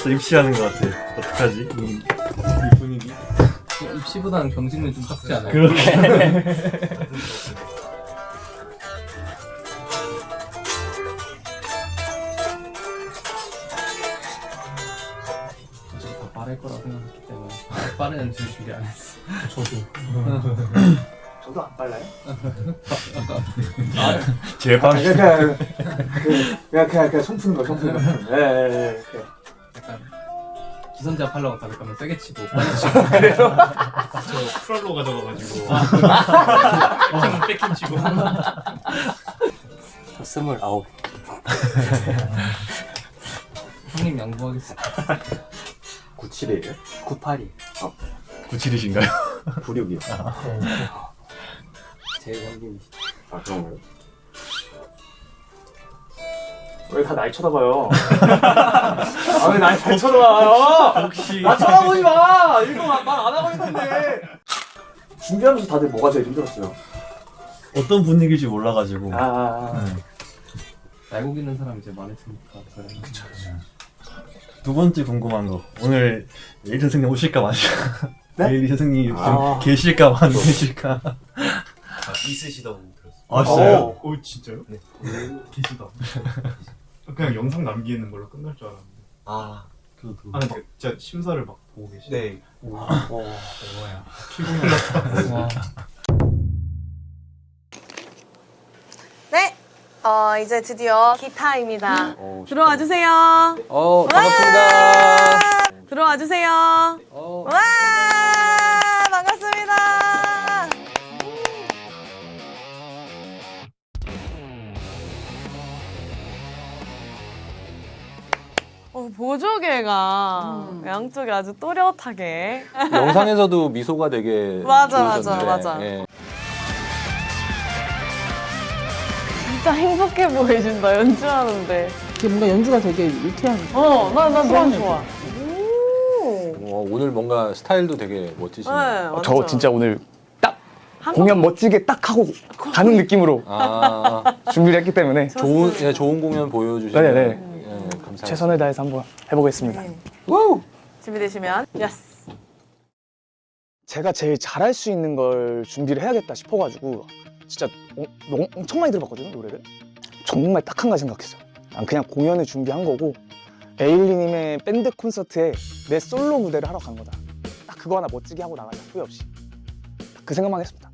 저 입시하는 것 같아. 어떡하지? 이 분위기. 입시보다는 경직률 좀 적지 않아요? 그렇게. 더 빠를 거라고 생각했기 때문에 빠른 연출 준비 안 했어. 저도 안 빨라요? 제발. 그냥 손 푸는 거, 손 푸는 거. 예. 약간 기선제압 하려고 다들 가면 세게 치고 빨리 치고 저 프랄로 가져가가지고. 백킹 치고. 저 29. 형님 양보하겠습니다. 97이에요? 98이. 97이신가요? 96이요. 제일 형님이시. 아, 그런 거요? 왜 다 날 쳐다봐요? 왜 날 잘 쳐다봐요? 혹시. 나 쳐다보지 마! 일도 말 안 하고 있는데. 준비하면서 다들 뭐가 제일 힘들었어요? 어떤 분위기인지 몰라가지고. 네. 알고 있는 사람 이제 많으니까. 그쵸. 두 번째 궁금한 거. 오늘 예일 선생님 오실까 마실까? 네? 예일 선생님 좀 계실까 안 계실까? 있으시다고 들었어요. 아 진짜요? 오 진짜요? 네. 계시다. 그냥 영상 남기는 걸로 끝날 줄 알았는데. 아, 저도. 아 근데 진짜 심사를 막 보고 계시네. 네. 뭐야. 피곤하다. 네, 이제 드디어 기타입니다. 오, 들어와 주세요. 반갑습니다. 들어와 주세요. 와, 반갑습니다. 보조개가 양쪽에 아주 또렷하게. 영상에서도 미소가 되게 맞아. 예. 진짜 행복해 보이신다, 연주하는데. 이게 뭔가 연주가 되게 유쾌한. 난 너무 수완해. 좋아. 오늘 뭔가 스타일도 되게 멋지시네요. 완전. 저 진짜 오늘 딱 한 공연 멋지게 딱 하고 가는 느낌으로 아, 준비를 했기 때문에 좋은 공연 보여주시면 네네. 예, 감사합니다. 최선을 다해서 한번 해보겠습니다. 네. 준비되시면 예스. 제가 제일 잘할 수 있는 걸 준비를 해야겠다 싶어가지고 진짜 엄청 많이 들어봤거든요, 노래를. 정말 딱 한 가지 생각했어요. 난 그냥 공연을 준비한 거고 에일리님의 밴드 콘서트에 내 솔로 무대를 하러 간 거다. 딱 그거 하나 멋지게 하고 나가자, 후회 없이. 딱 그 생각만 했습니다.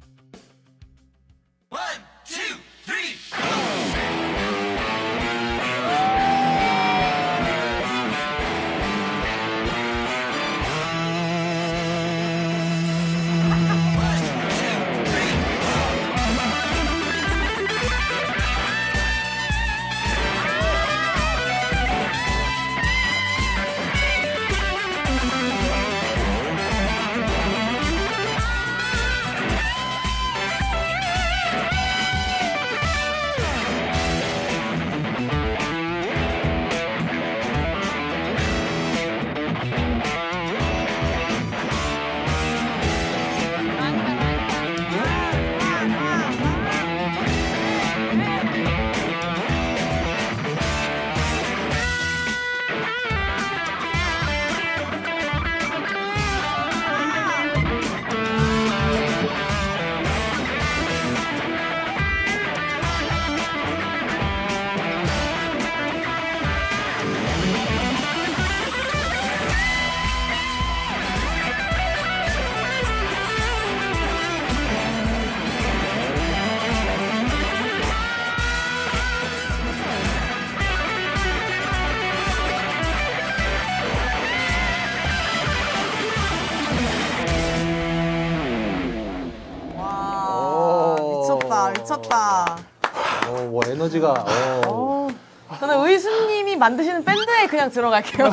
미쳤다. 뭐 에너지가. 저는 의수님이 만드시는 밴드에 그냥 들어갈게요.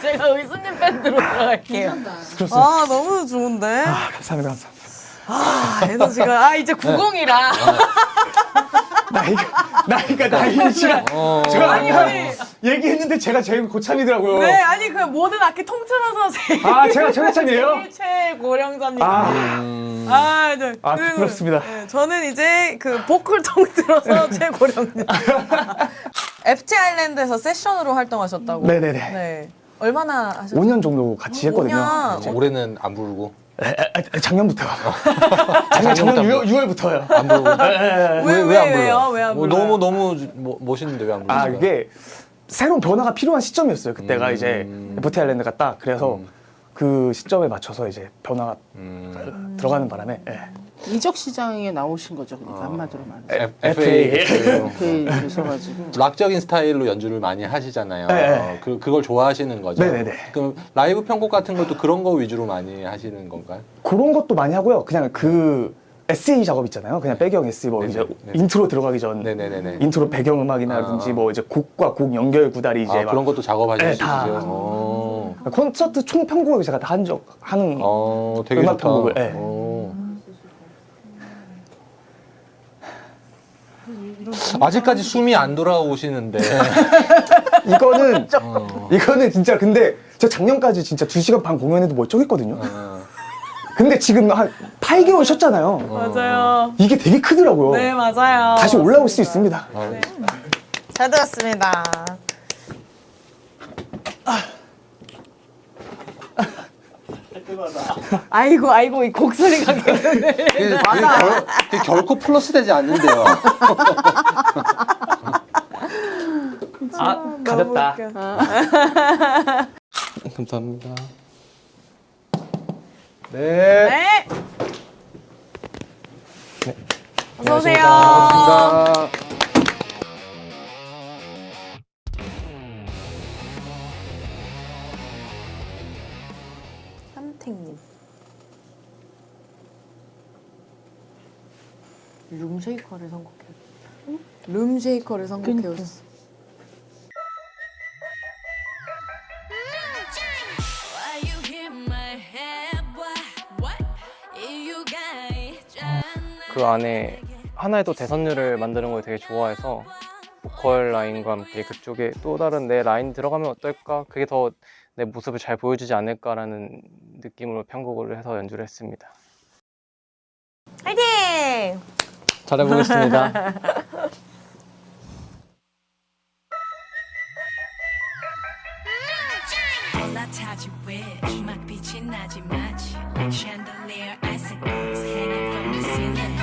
제가 의수님 밴드로 들어갈게요. 아, 너무 좋은데? 감사합니다. 에너지가. 이제 90이라. 나이가 나이시라. 제가 아니, 얘기했는데 제가 제일 고참이더라고요. 네, 아니, 그 모든 악기 통틀어서 제일. 제가 최고참이에요? 제일 최고령자님. 부끄럽습니다. 네, 저는 이제 그 보컬 통틀어서 최고령자. FT 아일랜드에서 세션으로 활동하셨다고. 네네네. 네. 얼마나 하셨어요? 5년 정도 같이 했거든요. 5년. 이제. 올해는 안 부르고 작년부터. 작년 6월부터요. 안 부르고 왜요? 왜 안 불러요? 너무 멋있는데 왜 안 부르죠? 아 이게 새로운 변화가 필요한 시점이었어요. 그때가 이제 FT 아일랜드가 딱 그래서 그 시점에 맞춰서 이제 변화가 들어가는 바람에 이적 시장에 나오신 거죠. 그러니까 한마디로 말해서. FA FA 되셔가지고. 락적인 스타일로 연주를 많이 하시잖아요. 네. 그걸 좋아하시는 거죠. 네네네. 그럼 라이브 편곡 같은 것도 그런 거 위주로 많이 하시는 건가요? 그런 것도 많이 하고요. 그냥 그 SE 작업 있잖아요. 그냥 배경 SE 뭐 이제 네네. 인트로 들어가기 전 네네네네. 인트로 배경 음악이라든지 뭐 이제 곡과 곡 연결 구달이 이제 막 그런 것도 작업하실 네, 수 다. 있으세요? 콘서트 총 편곡을 제가 다 하는 되게 음악 좋다. 편곡을, 네. 아직까지 숨이 안 돌아오시는데 이거는 진짜 근데 저 작년까지 진짜 2시간 반 공연해도 멀쩡했거든요. 근데 지금 한 8개월 쉬었잖아요. 맞아요. 이게 되게 크더라고요. 네, 맞아요. 다시 올라올 수 있습니다. 잘 들었습니다. 아이고, 이 곡소리가 계속 그게 결코 플러스 되지 않는데요. 아, 가볍다. 감사합니다. 네. 어서 오세요. 반갑습니다. 삼택님. 룸쉐이커를 선곡해. 룸쉐이커를 선곡해오셨어. 그 안에 하나의 또 대선율을 만드는 걸 되게 좋아해서 보컬 라인과 함께 그쪽에 또 다른 내 라인 들어가면 어떨까? 그게 더 내 모습을 잘 보여주지 않을까라는 느낌으로 편곡을 해서 연주를 했습니다. 화이팅! 잘해보겠습니다. 올라타지 왜 주막빛이 나지 마치 like chandelier icicles hanging from the ceiling.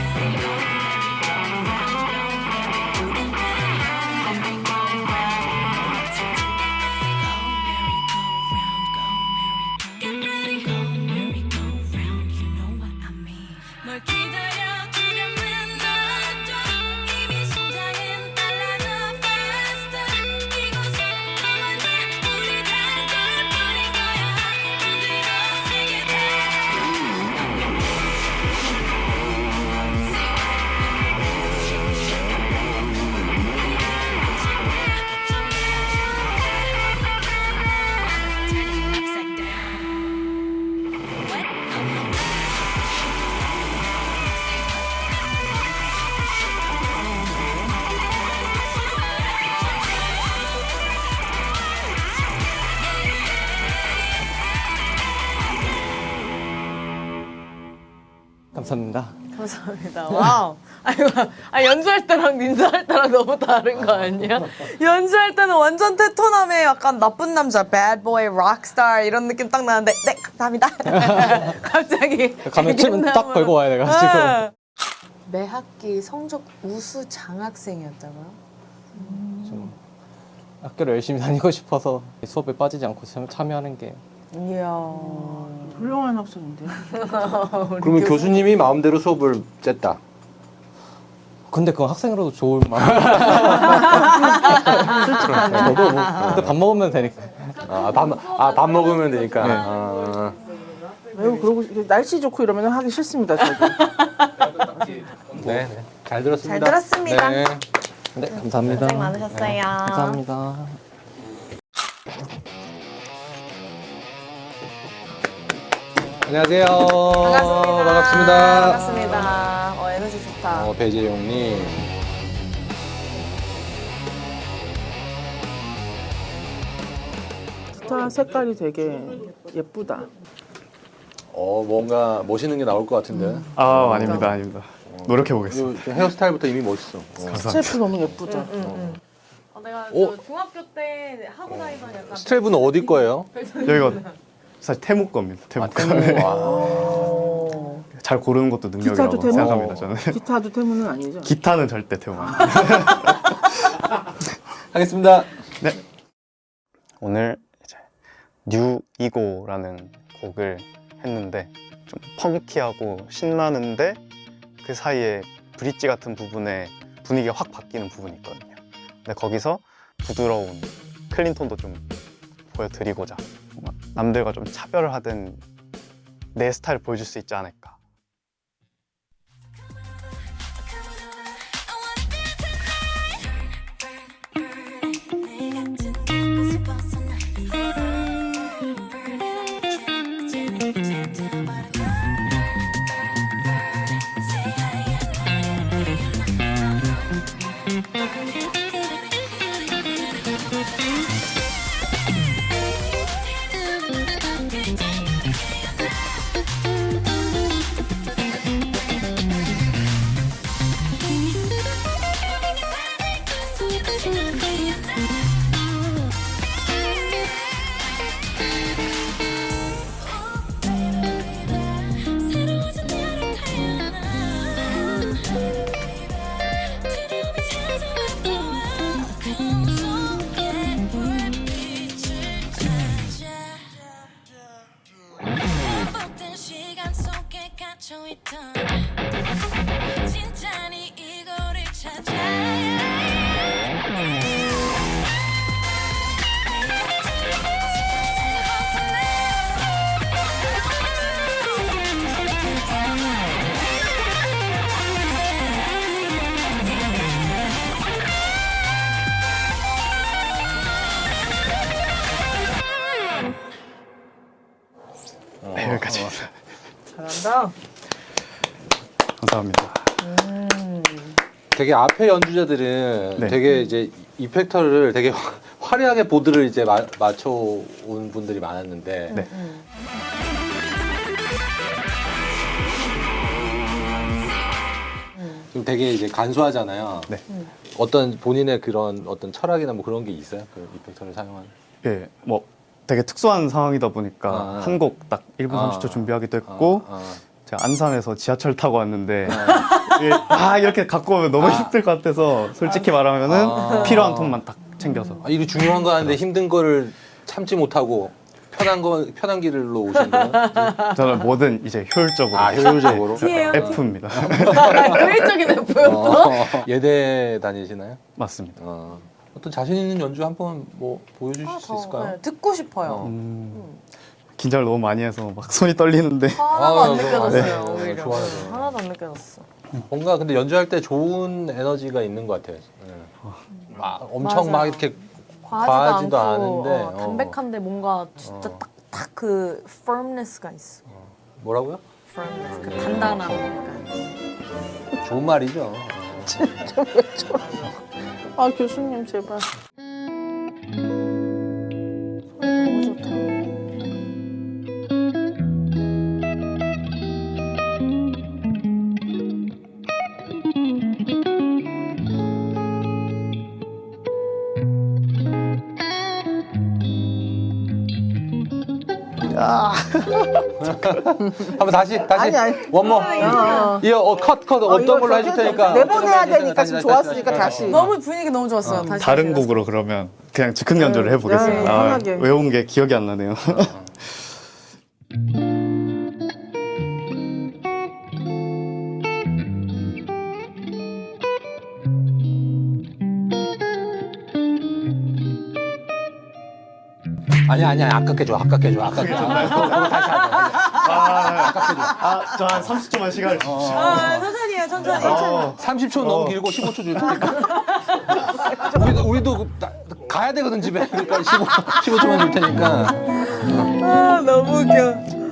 감사합니다. 감사합니다. 와우. 아이고, 연주할 때랑 인사할 때랑 너무 다른 거 아니야? 연주할 때는 완전 테토남의 약간 나쁜 남자, bad boy, rockstar 이런 느낌 딱 나는데, 네, 감사합니다. 갑자기. 가면 춤은 딱 걸고 와야 돼가지고. 네. 매 학기 성적 우수 장학생이었다고요? 좀 학교를 열심히 다니고 싶어서 수업에 빠지지 않고 참여하는 게 이야. 훌륭한 학생인데. 그러면 교수님이 마음대로 수업을 쨌다. 근데 그건 학생으로도 좋을 말. 저도 뭐 그때 밥 먹으면 되니까. 밥 먹으면 되니까. 네. 아유 그러고 날씨 좋고 이러면 하기 싫습니다. 저도. 네, 잘 들었습니다. 잘 들었습니다. 네. 네, 감사합니다. 고생 많으셨어요. 감사합니다. 안녕하세요. 반갑습니다. 반갑습니다. 에너지 좋다. 배재용님. 기타 색깔이 되게 예쁘다. 뭔가 멋있는 게 나올 것 같은데. 아닙니다. 노력해 보겠습니다. 헤어스타일부터 이미 멋있어. 스텝도 너무 예쁘다. 내가 어? 저 중학교 때 하고 다니던 약간 스트랩은 어디 거예요? 여기가 사실 태무 겁니다. 태무. 잘 고르는 것도 능력이라고 기타도 태무? 생각합니다. 저는. 기타도 태무는 아니죠? 기타는 절대 태무. 하겠습니다. 오늘 이제 뉴 이고라는 곡을 했는데 좀 펑키하고 신나는데 그 사이에 브릿지 같은 부분에 분위기가 확 바뀌는 부분이 있거든요. 근데 거기서 부드러운 클린톤도 좀 보여드리고자 뭔가 남들과 좀 차별화된 내 스타일을 보여줄 수 있지 않을까. 여기까지. 잘한다. 감사합니다. 되게 앞에 연주자들은 네. 되게 이제 이펙터를 되게 화려하게 보드를 이제 맞춰 온 분들이 많았는데 네. 좀 되게 이제 간소하잖아요. 네. 어떤 본인의 그런 어떤 철학이나 뭐 그런 게 있어요? 그 이펙터를 사용하는? 예, 뭐 되게 특수한 상황이다 보니까 아. 한 곡 딱 1분 아. 30초 준비하기도 했고 아, 제가 안산에서 지하철 타고 왔는데 이렇게 갖고 오면 너무 힘들 것 같아서 솔직히 말하면은 아. 필요한 톤만 딱 챙겨서 아, 이거 중요한 거 하는데 힘든 거를 참지 못하고 편한 길로 오신 거예요? 저는 뭐든 이제 효율적으로 아, 효율적으로? T예요? F입니다. 효율적인 F였어? 예대 다니시나요? 맞습니다. 어떤 자신 있는 연주 한번 뭐 보여주실 수 있을까요? 네, 듣고 싶어요. 긴장을 너무 많이 해서 막 손이 떨리는데 하나도 안 네. 느껴졌어요. 네. 오히려. 좋아요. 하나도 안 느껴졌어. 뭔가 근데 연주할 때 좋은 에너지가 있는 것 같아요. 막 엄청 맞아요. 막 이렇게 과하지도 과하지도 않고 않은데, 담백한데 뭔가 진짜 딱 그 firmness가 있어. 뭐라고요? firmness, 그 단단함. 좋은 말이죠. 아 교수님 제발. 너무 좋다. 한번 다시 아니. 원모 이어 컷 어떤 이거 걸로 해줄 테니까 내보내야 되니까 지금 좋았으니까 다시. 너무 분위기 너무 좋았어요. 다시 다른 들었어요. 곡으로 그러면 그냥 즉흥 연주를 해보겠습니다. 네, 아, 편하게. 외운 게 기억이 안 나네요. 아니야 아깝게 줘 아깝게 줘 그거 다시 하자. 저 한 30초만 시간을 주십시오. 천천히 해요, 천천히. 30초 너무 길고 15초 줄 테니까. 우리도 가야 되거든 집에. 그러니까 15초만 줄 테니까. 아, 너무 웃겨.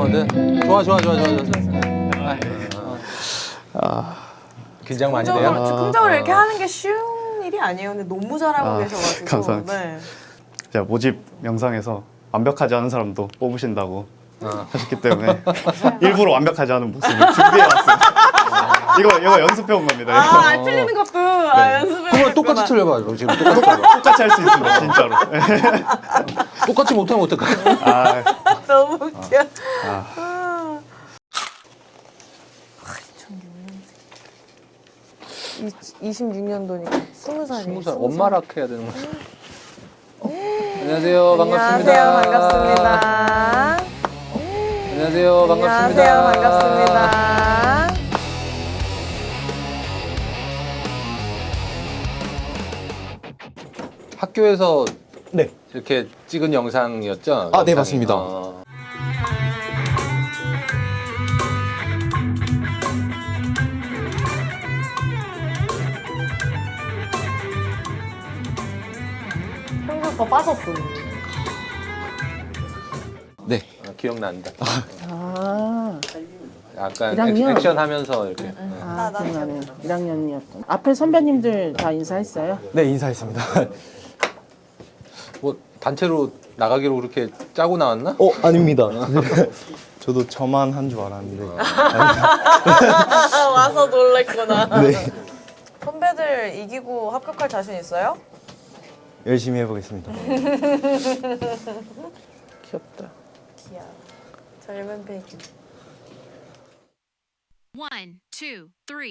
네. 좋아. 긴장 많이 돼요? 긍정을 이렇게 하는 게 쉬운 일이 아니에요. 근데 너무 잘하고 계셔가지고. 감사합니다. 네. 제가 모집 영상에서 완벽하지 않은 사람도 뽑으신다고 하셨기 때문에 일부러 완벽하지 않은 모습을 준비해 왔습니다. 이거 연습해 온 겁니다. 아, 틀리는 것도 연습해. 그러면 똑같이 틀려봐. 지금 똑같이 틀려봐. 똑같이 할 수 있습니다, 진짜로. 똑같이 못하면 어떡해? 아, 너무 웃겨. 26년도니까 20살이에요. 20살 엄마락 해야 되는 거야. 안녕하세요. 반갑습니다. 안녕하세요. 반갑습니다. 안녕하세요. 반갑습니다. 안녕하세요. 반갑습니다. 학교에서 네. 이렇게 찍은 영상이었죠? 아, 네, 영상이. 맞습니다. 형수 오빠 빠졌어. 네. 기억난다. 아, 약간 1학년? 액션 하면서 이렇게. 기억나네요. 1학년이었던. 앞에 선배님들 다 인사했어요? 네, 인사했습니다. 뭐 단체로 나가기로 그렇게 짜고 나왔나? 아닙니다. 저도 저만 한 줄 알았는데. 와서 놀랬구나. 네. 선배들 이기고 합격할 자신 있어요? 열심히 해보겠습니다. 귀엽다. 귀여워. 젊은 패기. 1, 2, 3.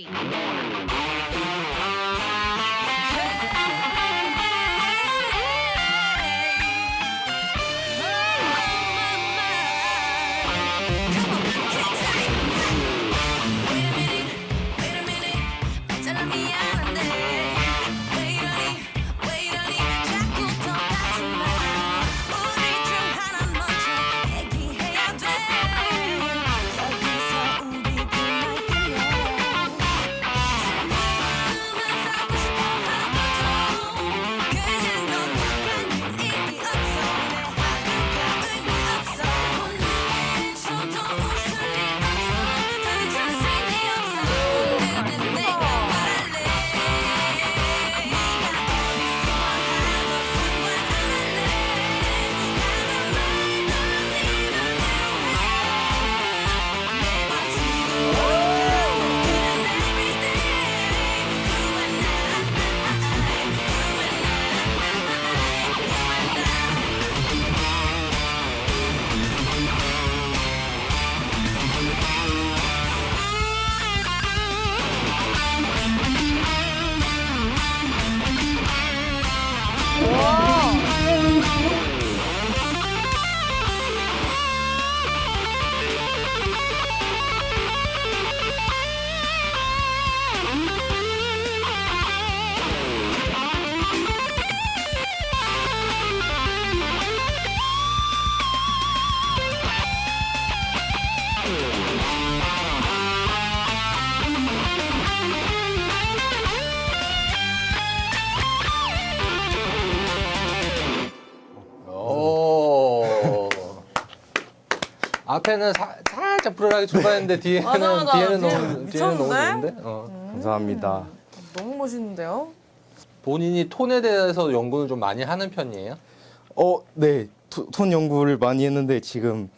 앞에는 살짝 불안하게 출발했는데 뒤에는 맞아. 뒤에는 너무 미쳤는데? 좋은데. 감사합니다. 너무 멋있는데요? 본인이 톤에 대해서 연구를 좀 많이 하는 편이에요? 네. 톤 연구를 많이 했는데 지금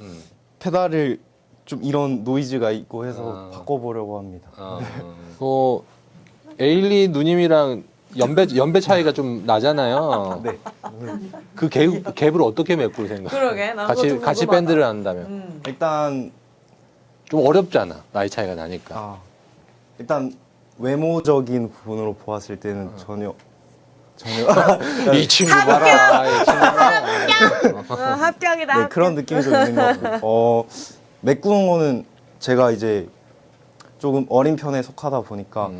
페달을 좀 이런 노이즈가 있고 해서 바꿔보려고 합니다. 에일리 누님이랑 연배 차이가 좀 나잖아요. 네. 그 갭을 어떻게 메꿀 생각? 그러게. 나 그거 좀 같이 궁금하다. 밴드를 한다면 일단 좀 어렵잖아. 나이 차이가 나니까. 일단 외모적인 부분으로 보았을 때는 전혀 이 친구 봐라. 이 친구 봐라. 합격이다. 네, 그런 느낌이 좀 있는 것 같고 메꾸는 거는 제가 이제 조금 어린 편에 속하다 보니까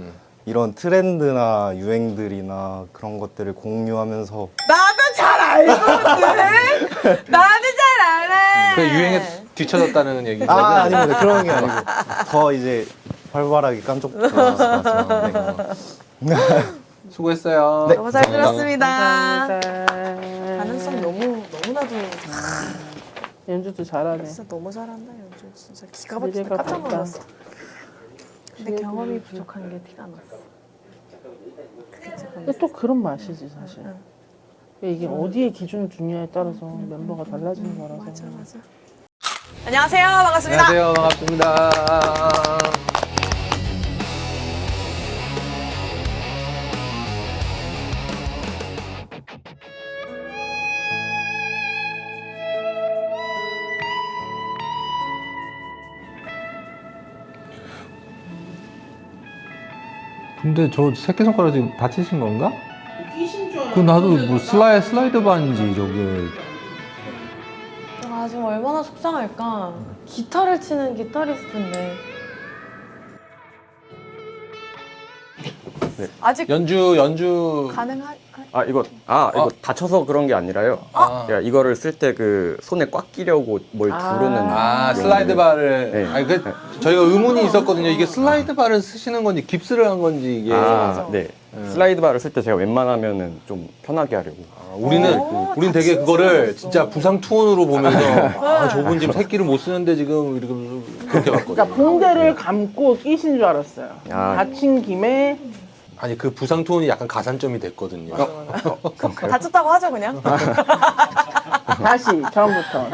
이런 트렌드나 유행들이나 그런 것들을 공유하면서 나도 잘 알거든. 나도 잘 알아. 그 유행에 뒤쳐졌다는 얘기죠. 아닙니다. 그런 게 아니고 더 이제 활발하게 깜짝놀랐을 것 같아요. 네. 수고했어요. 네. 너무 잘 들었습니다. 감사합니다. 가능성 너무나도 연주도 잘하네. 진짜 너무 잘한다 연주. 진짜 기가 막히다. 미래가 깜짝 밝다. 놀랐어. 근데 경험이 부족한 게 티가 났어. 그게 조금 근데 또 그런 맛이지 사실. 이게 어디에 기준을 두냐에 따라서 멤버가 달라지는 거라서. 맞아. 안녕하세요. 반갑습니다. 안녕하세요. 반갑습니다. 근데 저 새끼손가락 지금 다치신 건가? 그 나도 뭐 슬라이드 반지 저게. 아 지금 얼마나 속상할까. 기타를 치는 기타리스트인데. 아직 연주 가능할? 이거 다쳐서 그런 게 아니라요. 그러니까 이거를 쓸 때 그 손에 꽉 끼려고 뭘 두르는. 슬라이드 바를. 네. 아니 그 저희가 의문이 있었거든요. 이게 슬라이드 바를 쓰시는 건지 깁스를 한 건지 이게. 네. 슬라이드 바를 쓸 때 제가 웬만하면은 좀 편하게 하려고. 우린 되게 그거를 진짜 부상 투혼으로 보면서 저분 지금 새끼를 못 쓰는데 지금 이렇게 그렇게 봤거든요. 그러니까 붕대를 감고 끼신 줄 알았어요. 다친 김에. 아니 그 부상 투혼이 약간 가산점이 됐거든요. 다쳤다고 하죠 그냥. 다시 처음부터.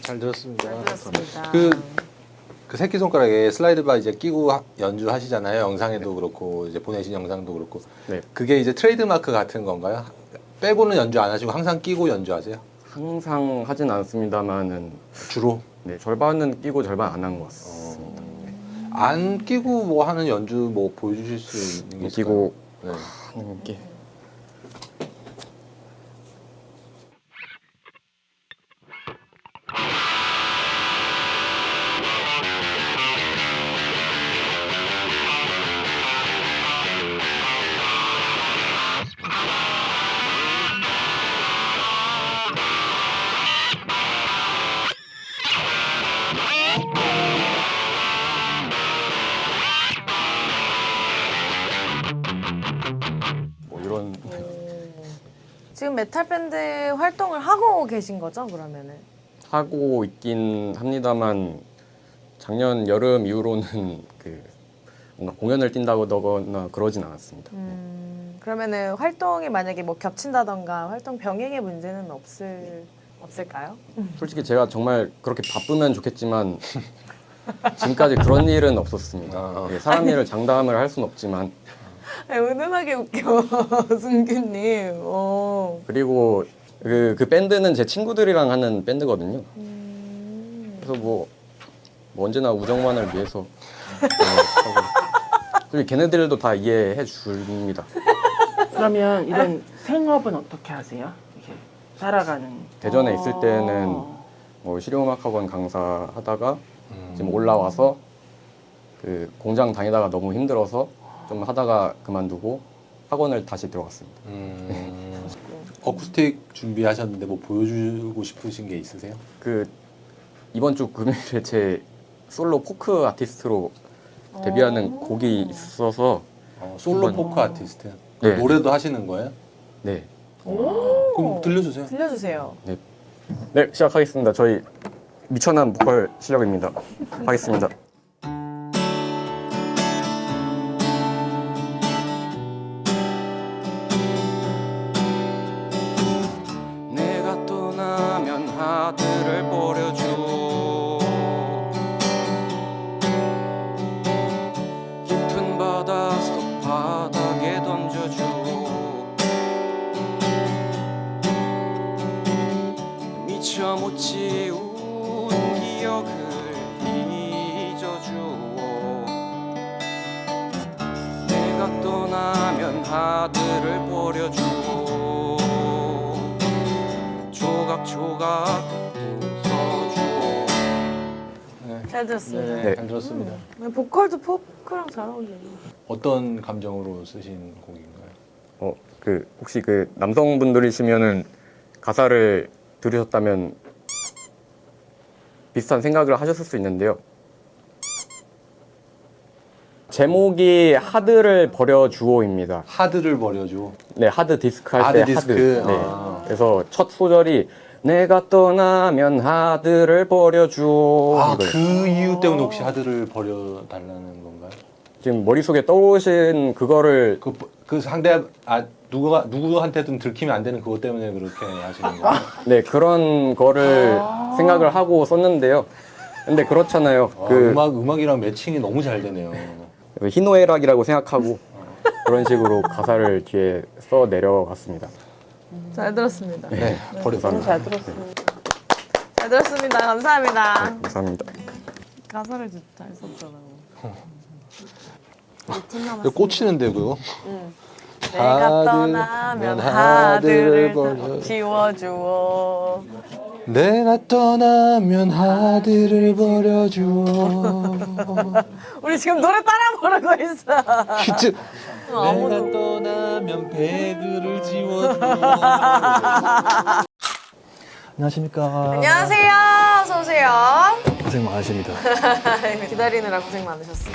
잘 들었습니다. 그렇습니다. 그 새끼손가락에 슬라이드 바 이제 끼고 연주하시잖아요. 영상에도 그렇고 이제 보내신 영상도 그렇고. 네. 그게 이제 트레이드마크 같은 건가요? 빼고는 연주 안 하시고 항상 끼고 연주하세요? 항상 하진 않습니다만은 주로? 네, 절반은 끼고 절반 안 한 것 같습니다. 안 끼고 뭐 하는 연주 뭐 보여주실 수 있는 게 있을까요? 끼고 네. 하는 게 뭐 이런. 지금 메탈 밴드 활동을 하고 계신 거죠 그러면은? 하고 있긴 합니다만 작년 여름 이후로는 그 뭔가 공연을 뛴다거나 그러진 않았습니다. 그러면은 활동이 만약에 뭐 겹친다던가 활동 병행의 문제는 없을까요? 솔직히 제가 정말 그렇게 바쁘면 좋겠지만 지금까지 그런 일은 없었습니다. 예, 사람 일을 장담을 할 수는 없지만 은은하게 웃겨 승규님. 그리고 그 밴드는 제 친구들이랑 하는 밴드거든요. 그래서 뭐 언제나 우정만을 위해서 그리고 걔네들도 다 이해해 줍니다. 그러면 이런 생업은 어떻게 하세요? 이렇게 살아가는. 대전에 있을 때는 뭐 실용음악학원 강사하다가 지금 올라와서 그 공장 다니다가 너무 힘들어서 좀 하다가 그만두고 학원을 다시 들어갔습니다. 어쿠스틱 준비하셨는데 뭐 보여주고 싶으신 게 있으세요? 그 이번 주 금요일에 제 솔로 포크 아티스트로 데뷔하는 곡이 있어서 솔로 한번- 포크 아티스트? 네. 노래도 하시는 거예요? 네. 그럼 들려주세요. 들려주세요. 네, 시작하겠습니다. 저희 미천한 보컬 실력입니다. 하겠습니다. 내가 떠나면 하늘을 버려줘 깊은 바닷속 바닥에 던져줘 미처 못 지운 기억을 잊어줘 내가 떠나면 하늘을 버려줘 조각조각 웃어줘. 잘 들었습니다. 네, 잘 들었습니다. 보컬도 포크랑 잘 어울려요. 어떤 감정으로 쓰신 곡인가요? 혹시 남성분들이시면은 가사를 들으셨다면 비슷한 생각을 하셨을 수 있는데요. 제목이 하드를 버려주오입니다. 하드를 버려줘. 네, 하드 디스크 할 때 하드 디스크. 네. 아. 그래서 첫 소절이 내가 떠나면 하드를 버려줘. 아, 이거예요. 그 이유 때문에 혹시 하드를 버려달라는 건가요? 지금 머릿속에 떠오르신 그거를 그 상대 누구한테든 들키면 안 되는 그것 때문에 그렇게 하시는 거예요? 네, 그런 거를 생각을 하고 썼는데요. 근데 그렇잖아요. 음악이랑 매칭이 너무 잘 되네요. 희노애락이라고 생각하고 그런 식으로 가사를 뒤에 써 내려갔습니다. 잘 들었습니다. 네, 너무 잘 들었습니다. 잘 들었습니다. 감사합니다. 감사합니다. 가사를 진짜 잘 썼잖아요. 팀 이거 꽂히는데 그거? 응. 내가 떠나면 하드를 지워주어. 내가 떠나면 하드를 버려줘. 우리 지금 노래 따라 부르고 있어. 히트. 아무도. 내가 떠나면 배그를 지워줘. 안녕하십니까. 안녕하세요. 어서 오세요. 고생 많으십니다. 기다리느라 고생 많으셨어요.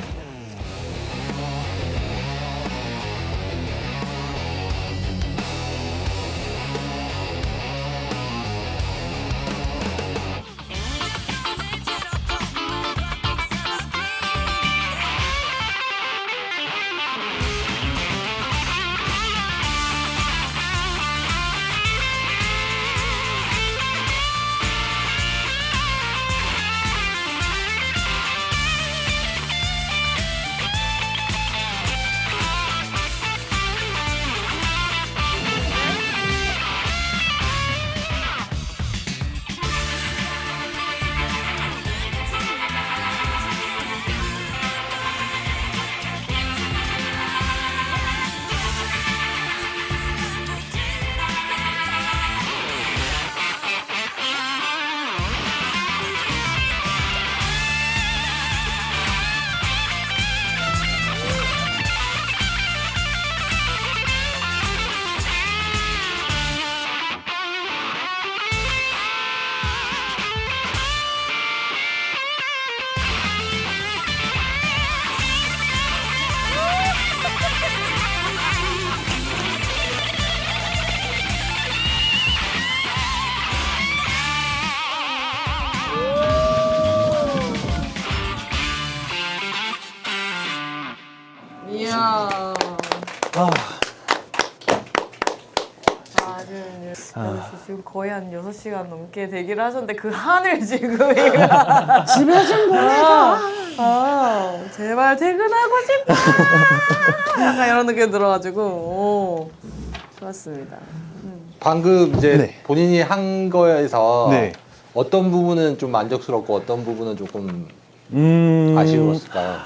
이야. 지금 거의 한 6시간 넘게 대기를 하셨는데 그 한을 지금 집에 좀 보내줘. 제발 퇴근하고 싶어. 약간 이런 느낌 들어가지고 오, 좋았습니다. 방금 이제 네. 본인이 한 거에서 네. 어떤 부분은 좀 만족스럽고 어떤 부분은 조금 아쉬웠을까요?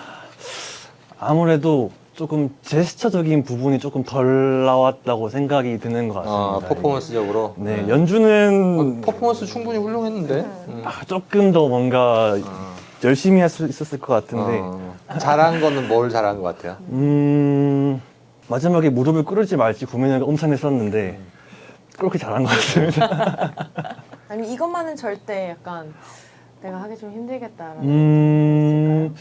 아무래도 조금 제스처적인 부분이 조금 덜 나왔다고 생각이 드는 것 같습니다. 퍼포먼스적으로? 네, 연주는 퍼포먼스 충분히 훌륭했는데? 조금 더 뭔가 열심히 할 수 있었을 것 같은데 잘한 거는 뭘 잘한 것 같아요? 마지막에 무릎을 꿇을지 말지 고민을 엄청 했었는데 그렇게 잘한 것 같습니다. 아니 이것만은 절대 약간 내가 하기 좀 힘들겠다라는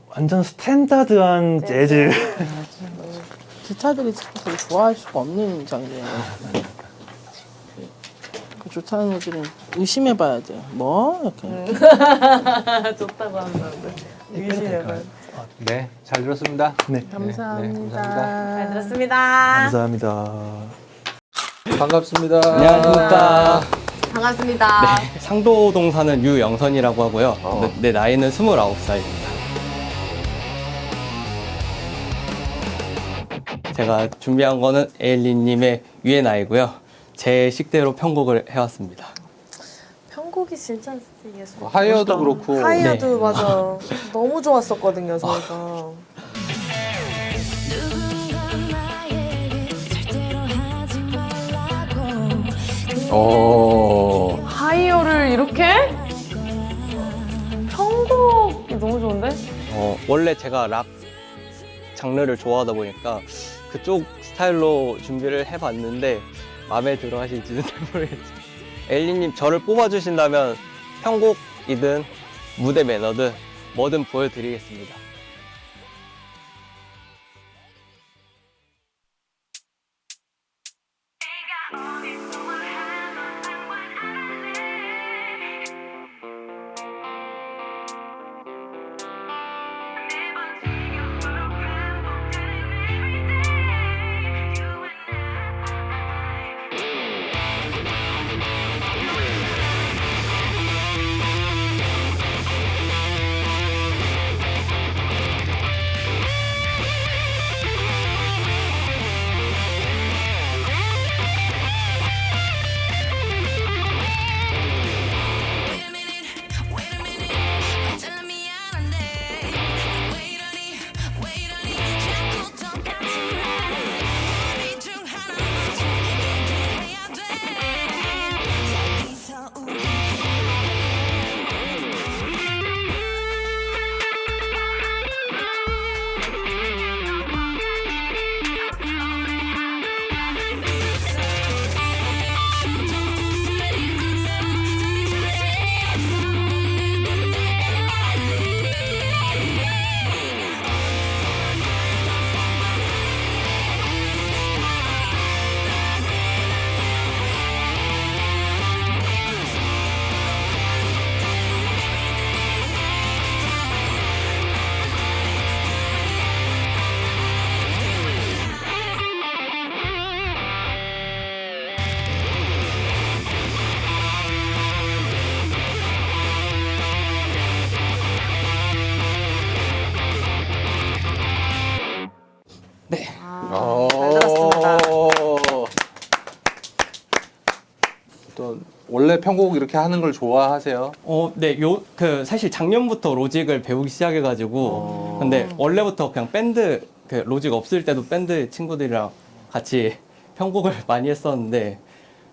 완전 스탠다드한 재즈. 기타들이 되게 좋아할 수가 없는 장르예요. 좋다는 애들은 의심해봐야 돼. 뭐 이렇게. 좋다고 하는 사람들. 의심해봐요. 네, 잘 들었습니다. 네. 감사합니다. 잘 들었습니다. 감사합니다. 반갑습니다. 안녕하십니까. 반갑습니다. 상도동 사는 유영선이라고 하고요. 내 나이는 29살입니다. 제가 준비한 거는 에일리님의 U&I고요. 제 식대로 편곡을 해왔습니다. 편곡이 진짜 예술. 하이어도 그렇고. 하이어도 네. 맞아. 너무 좋았었거든요, 저희가. 하이어를 이렇게? 편곡이 너무 좋은데? 원래 제가 락 장르를 좋아하다 보니까 그쪽 스타일로 준비를 해봤는데 마음에 들어 하실지는 잘 모르겠어요. 에일리님 저를 뽑아주신다면 편곡이든 무대 매너든 뭐든 보여드리겠습니다. 잘 들었습니다. 또 원래 편곡 이렇게 하는 걸 좋아하세요? 네, 사실 작년부터 로직을 배우기 시작해가지고, 근데 원래부터 그냥 밴드, 로직 없을 때도 밴드 친구들이랑 같이 편곡을 많이 했었는데,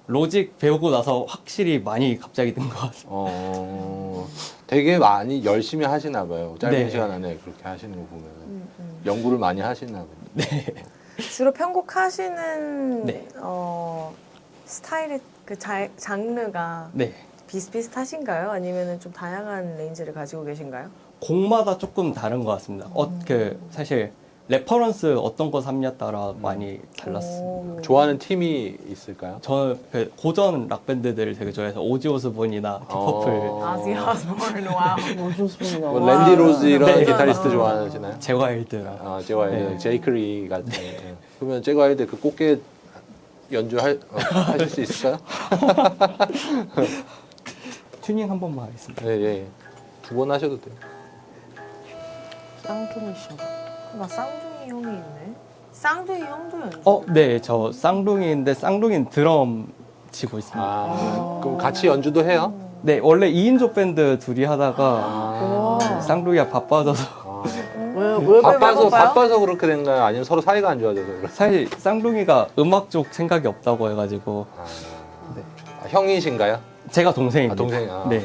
로직 배우고 나서 확실히 많이 갑자기 는 것 같습니다. 되게 많이 열심히 하시나 봐요. 짧은 네. 시간 안에 그렇게 하시는 거 보면 연구를 많이 하시나 봐요. 네. 주로 편곡하시는 네. 스타일의 그 장르가 네. 비슷비슷하신가요? 아니면 좀 다양한 레인지를 가지고 계신가요? 곡마다 조금 다른 것 같습니다. 사실 레퍼런스 어떤 거 삼냐에 따라 많이 달랐습니다. 좋아하는 팀이 있을까요? 저는 고전 락 밴드들을 되게 좋아해서 오지 오스본이나 디퍼플, 아지 오스본, 와우. 뭐 랜디 로즈 이런 네. 기타리스트 좋아하시나요? 제와일드랑 제와일드, 네. 제이크리 같은. 그러면 제와일드 그 꽃게 하실 수 있을까요? 튜닝 한 번만 하겠습니다. 예. 2번 하셔도 돼요. 쌍둥이 씨. 나 쌍둥이 형이 있네. 쌍둥이 형도 연주. 네, 저 쌍둥이인데 쌍둥이는 드럼 치고 있습니다. 그럼 같이 연주도 해요? 네, 원래 2인조 밴드 둘이 하다가 쌍둥이가 바빠져서 왜 바빠서 그렇게 된 거예요? 아니면 서로 사이가 안 좋아져서 그래요? 사실 쌍둥이가 음악 쪽 생각이 없다고 해가지고 형이신가요? 제가 동생입니다. 동생. 네.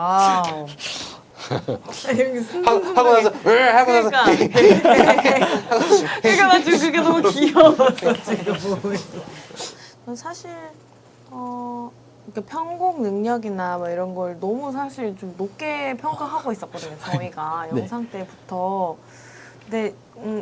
와우. 여기 하고 나서 하고 나서 그러니까 나 지금 그게 너무 귀여웠어 지금 보고 있어. 전 사실 이렇게 편곡 능력이나 뭐 이런 걸 너무 사실 좀 높게 평가하고 있었거든요. 저희가 영상 때부터. 근데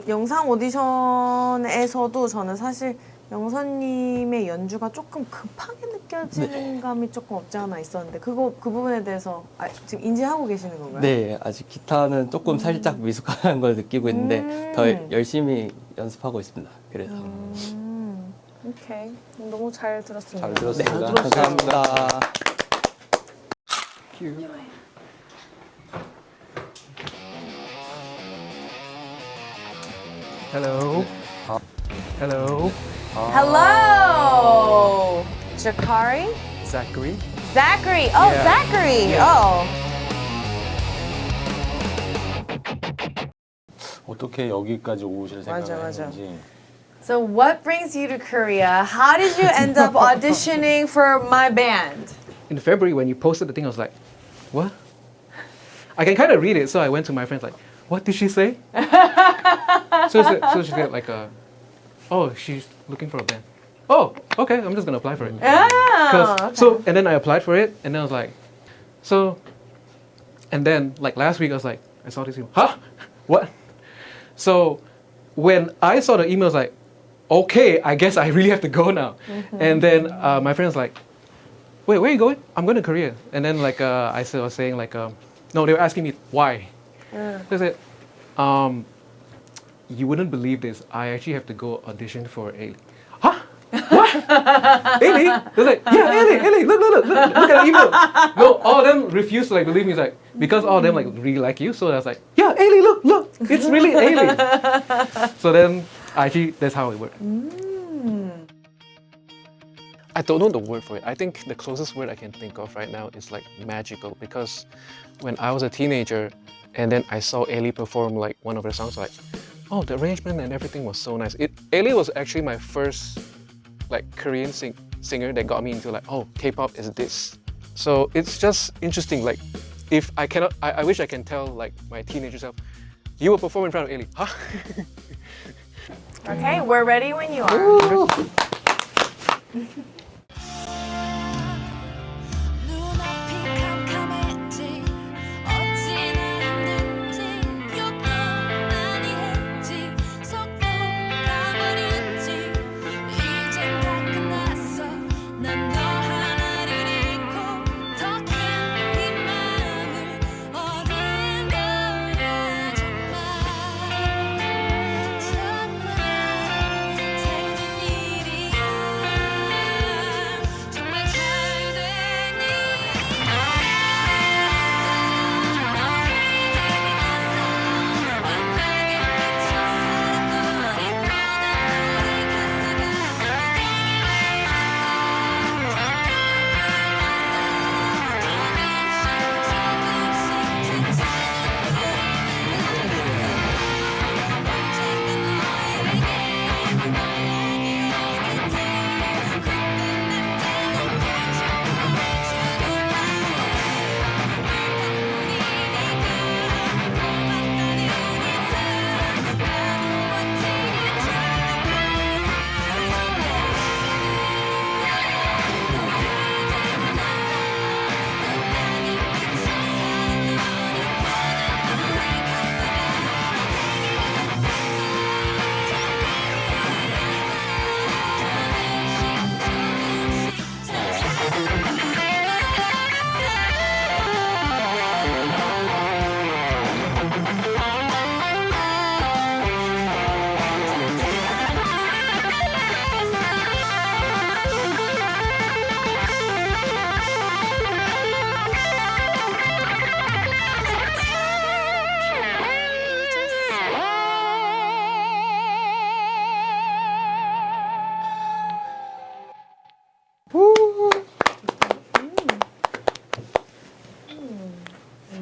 영상 오디션에서도 저는 사실 영선님의 연주가 조금 급하게 느껴지는 감이 조금 없지 않아 있었는데 그 부분에 대해서 지금 인지하고 계시는 건가요? 네, 아직 기타는 조금 살짝 미숙한 걸 느끼고 있는데 더 열심히 연습하고 있습니다. 그래서 오케이, 너무 잘 들었습니다. 잘 들었습니다. 네, 감사합니다. Hello. Hello. Hello, Jakari, Zachary. Zachary. Oh, Yeah. Zachary. Yeah. Oh. 어떻게 여기까지 오실 맞아. 생각이었는지. So, what brings you to Korea? How did you end up auditioning for my band? In February, when you posted the thing, I was like, what? I can kind of read it, so I went to my friends like, what did she say? so she said like, oh, she's looking for a band. Oh, okay, I'm just gonna apply for it. Yeah. 'Cause- Okay. So, and then I applied for it, and then I was like, so, and then like last week I was like, I saw this email. Huh? What? So, when I saw the email, I was like, okay, I guess I really have to go now. And then my friend was like, wait, where are you going? I'm going to Korea. And then like I was saying like, no, they were asking me why. They said, you wouldn't believe this. I actually have to go audition for Ailey. Huh? What? Ailey? They're like, yeah, Ailey, look at the email. No, all of them refused to like believe me. It's like, because all of them like really like you. So I was like, yeah, Ailey, look, it's really Ailey. So then actually that's how it worked. I don't know the word for it. I think the closest word I can think of right now is like magical, because when I was a teenager and then I saw Ailey perform like one of her songs, like, oh, the arrangement and everything was so nice. Ailey was actually my first like Korean singer that got me into like, oh, K-pop is this. So it's just interesting. Like, if I cannot, I wish I can tell like my teenager self, you will perform in front of Ailey, huh? Okay, we're ready when you are. 눈앞이 캄캄했지 어찌나 힘든지 욕도 많이 했지 속도 가버렸지 이젠 다 끝났어 난 너 하나를 잃고 더 큰 네 마음을 얻은 거야 정말 잘된 일이야 정말 잘된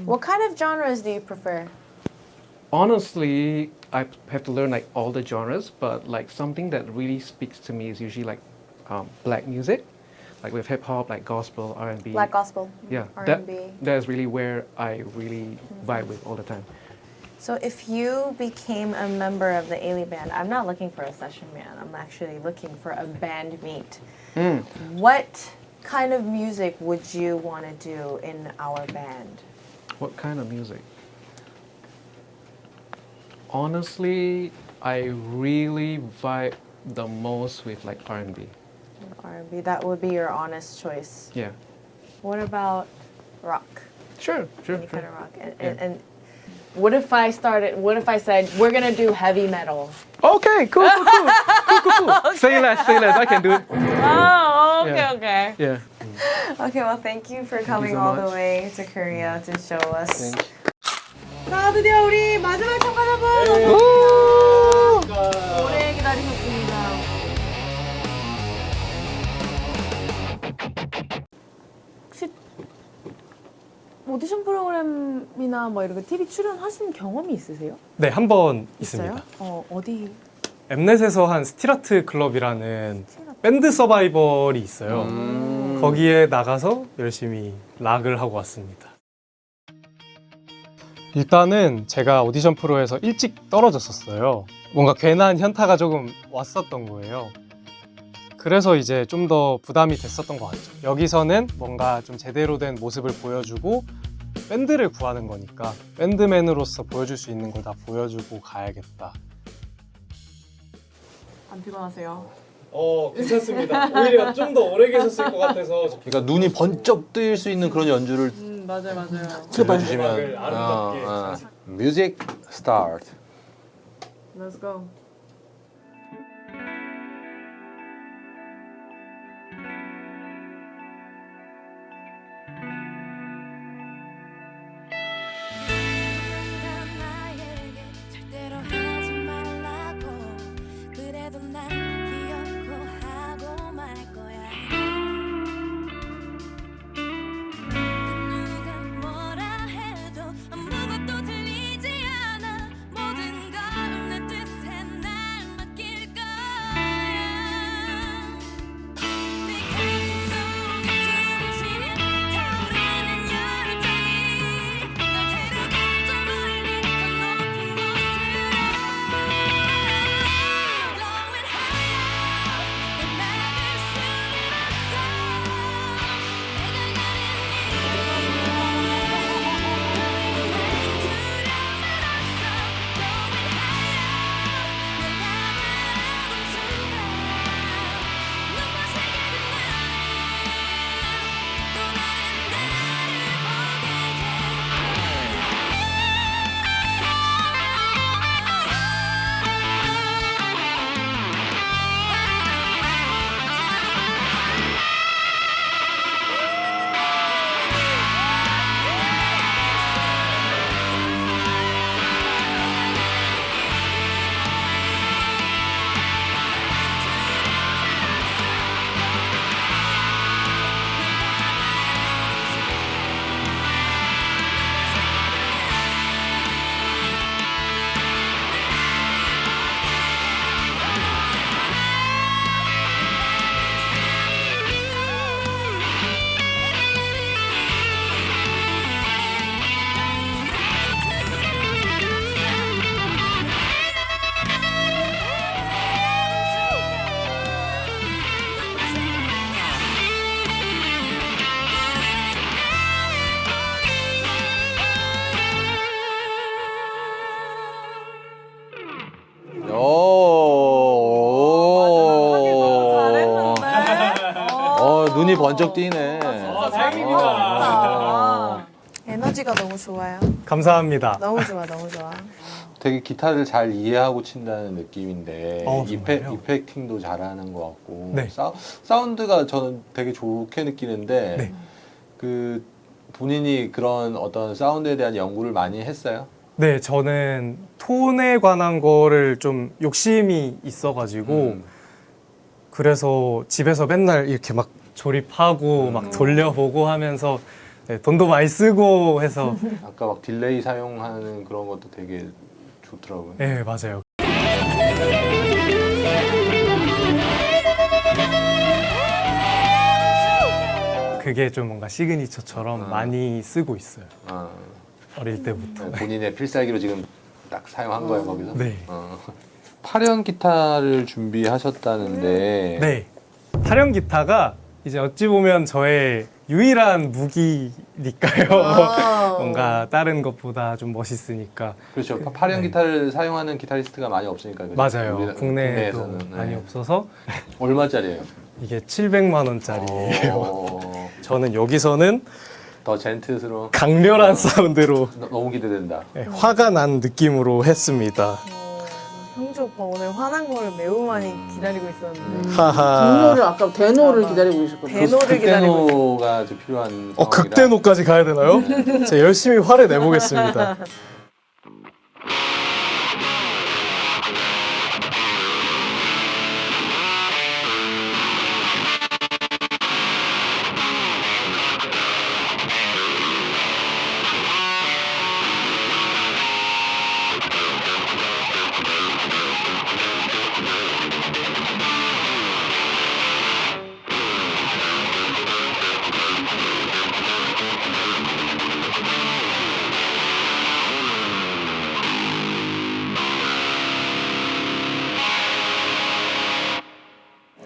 What kind of genres do you prefer? Honestly, I have to learn like all the genres, but like something that really speaks to me is usually like black music. like with hip hop, like gospel, R&B. Black gospel, Yeah, R&B. that's really where I really vibe with all the time. So if you became a member of the Ailey band, I'm not looking for a session man. I'm actually looking for a band meet. What kind of music would you want to do in our band? What kind of music? Honestly, I really vibe the most with like R&B. R&B, that would be your honest choice. Yeah. What about rock? Sure. Any kind of rock. And what if I said, we're gonna do heavy metal? Okay, cool. Say less, I can do it. Oh, okay, Yeah. okay. Yeah. Okay, well, thank you for coming so all the much. way to Korea to show us. Thank you. 자, 드디어 우리 마지막 참가자분 오래 기다리셨습니다. 혹시 오디션 프로그램이나 뭐 이렇게 TV 출연하신 경험이 있으세요? 네, 한 번 있습니다. 어디? 엠넷에서 한 스틸아트 클럽이라는 밴드 서바이벌이 있어요. 거기에 나가서 열심히 락을 하고 왔습니다. 일단은 제가 오디션 프로에서 일찍 떨어졌었어요. 뭔가 괜한 현타가 조금 왔었던 거예요. 그래서 이제 좀 더 부담이 됐었던 것 같죠. 여기서는 뭔가 좀 제대로 된 모습을 보여주고 밴드를 구하는 거니까 밴드맨으로서 보여줄 수 있는 걸 다 보여주고 가야겠다. 안 피곤하세요? 괜찮습니다. 오히려 좀 더 오래 계셨을 것 같아서. 그러니까 눈이 번쩍 뜨일 수 있는 그런 연주를 맞아요. 들려주시면 뮤직 스타트. Let's go. 절대로 하지 말라고 그래도 난 기억하고 말 거야 그 누가 뭐라 해도 아무것도 들리지 않아 모든 걸 내 뜻에 날 맡길 거야 내 가슴 속에 숨을 쉬는 타오르는 열정이 널 데려가 저 멀리 더 높은 곳으로 Blowing higher 널 막을 수는 없어 내가 가는 이 더 이상 두려움은 없어 Blowing higher 내 밤을 어두운 순간 눈부시게 빛나는 또 다른 눈이 번쩍 띄네. 에너지가 너무 좋아요. 감사합니다. 너무 좋아, 너무 좋아. 되게 기타를 잘 이해하고 친다는 느낌인데 정말요? 이펙팅도 잘하는 것 같고 네. 사운드가 저는 되게 좋게 느끼는데 네. 그 본인이 그런 어떤 사운드에 대한 연구를 많이 했어요? 네, 저는 톤에 관한 거를 좀 욕심이 있어가지고 그래서 집에서 맨날 이렇게 막 조립하고 막 돌려보고 하면서 네, 돈도 많이 쓰고 해서 아까 막 딜레이 사용하는 그런 것도 되게 좋더라고요. 네, 맞아요. 그게 좀 뭔가 시그니처처럼 많이 쓰고 있어요. 어릴 때부터. 본인의 필살기로 지금 딱 사용한 거예요 거기서? 네. 8연 기타를 준비하셨다는데 네. 8연 기타가 이제 어찌 보면 저의 유일한 무기니까요. 뭔가 다른 것보다 좀 멋있으니까. 그렇죠. 8연 기타를 사용하는 기타리스트가 많이 없으니까. 그죠? 맞아요. 국내에도 국내에서는, 많이 네. 없어서. 얼마짜리예요? 이게 700만 원짜리예요. 저는 여기서는 더 젠틀스러운 강렬한 사운드로 너무 기대된다. 네, 화가 난 느낌으로 했습니다. 형주 오빠 오늘 화난 거를 매우 많이 기다리고 있었는데. 분노를 아까 대노를 기다리고 계셨거든요. 대노를 기다리고 극대노가 좀 필요한 상황이라. 극대노까지 가야 되나요? 제가 열심히 화를 내보겠습니다.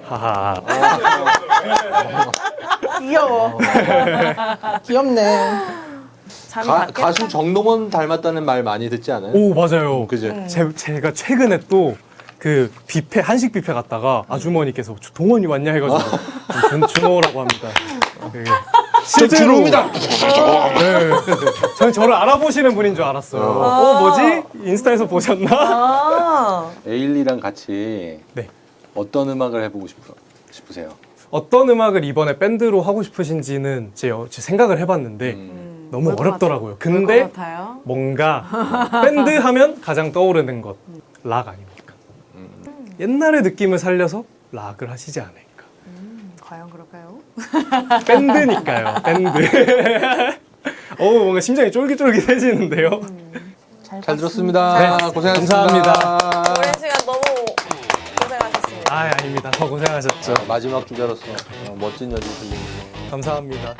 하하. 귀여워. 귀엽네. 가수 정동원 닮았다는 말 많이 듣지 않아요? 오 맞아요. 그죠? 제가 최근에 또 그 뷔페 한식 뷔페 갔다가 아주머니께서 동원이 왔냐 해가지고 준호라고 합니다. 네. 준호입니다. 네. 저는 저를 알아보시는 분인 줄 알았어요. 뭐지? 인스타에서 보셨나? 에일리랑 같이 네. 어떤 음악을 해보고 싶으세요? 어떤 음악을 이번에 밴드로 하고 싶으신지는 제 생각을 해봤는데 너무 어렵더라고요. 근데 뭔가 밴드 하면 가장 떠오르는 것 락 아닙니까? 옛날의 느낌을 살려서 락을 하시지 않을까. 과연 그럴까요? 밴드니까요. 밴드. 뭔가 심장이 쫄깃쫄깃해지는데요. 잘 들었습니다. 네, 고생하셨습니다. 감사합니다. 오랜 시간 너무 고생하셨습니다. 아닙니다. 더 고생하셨죠. 마지막 주자로서 멋진 연주 들리네요. 감사합니다.